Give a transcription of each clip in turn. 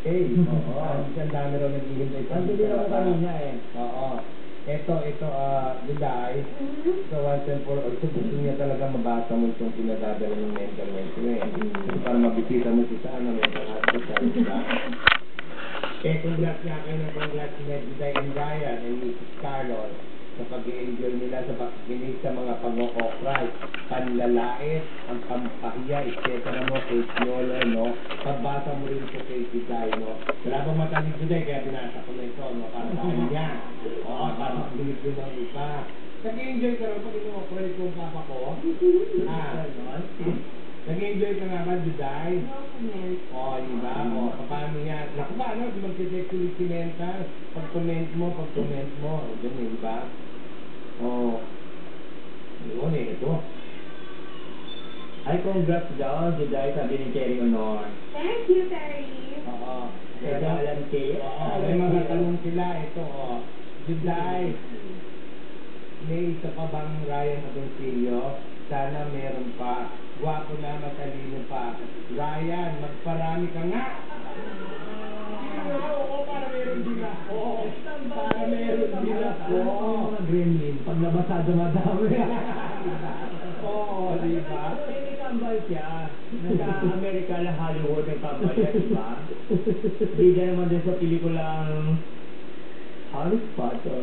Okay. Oo. Ang dami raw naghihintay sa Ang dali ako kanina eh. Oo. Ito, Juday. So, once and for all, gusto niya talaga mabasa mo itong pinadadala ng mental health mo eh. Kasi para mabisita mo siya sa mental hospital, diba? Congrats nga kayo ng congrats ni Juday and Ryan and Mrs. Carlos sa pag-i-enjoy nila sa pakikinig sa mga pag-o-cry, panlalait, ang pampahiya, etc. mo kay Piolo, no? Pagbasa mo rin ito kay Juday, no? Wala bang matalig Juday, kaya binasa ko na ito, no? Para sa kanya. Oo, para makinig yun ng iba. Nag-enjoy ka rin pag ino-cry kong papa ko? Nag-enjoy ka nga ba, Juday? No comment. Oo, diba? O, paano yan? Naku ba, ano? Di mag-detect ulit si Mental. Pag-comment mo. Diyan, diba? Oo. Yun eh, ito. Ay, congrats daw, Juday, sabi ni Cherry Honor. Thank you, Terry. Oo. Kaya Alan K. Oo, may mga tanong sila. Ito, Juday, may isa pa bang Ryan Agoncillo? Sana meron pa. Gwapo na, matalino pa. Ryan, magparami ka nga. Oo, para meron din ako. Para meron din ako. Mga gremlin, pag nabasa dumadami. Oo, di ba? May kambal siya. Nasa-Amerika lang Hollywood ang kambal yan, di ba? Bida naman din sa pelikulang Harry Potter.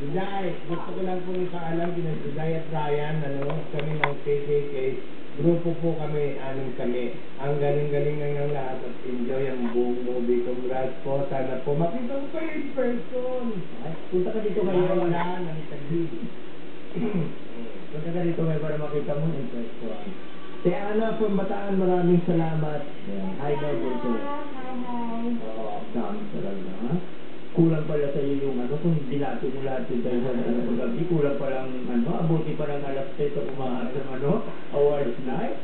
Juday, gusto ko lang po ipaalam kina Juday at Ryan, kami ng KKK, grupo po kami, anim kami. Ang galing-galing ng lahat at enjoy ang buong movie. Congrats po, sana po makita mo kayo in person. Ay, punta ka dito ngayon. Wala ng tagig. Punta ka dito ngayon para makita mo in person. Kaya Ana, from Bataan, maraming salamat. Hi, Norberto. Oo, dami talaga. Ha? Kulang pala sa iyo yung kung dilati mo lahat yung dahil sa paggabi, kulang pa lang, abuti pa lang alas 10 sa umahan ng awards night.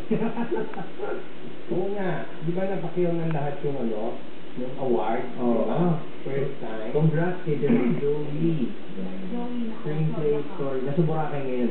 Oo nga, di ba napakiyaw ng lahat yung yung award? Oo. Diba? First time. Congrats kay Joey. Joey na. Screenplay story. Nasa Boracay ngayon.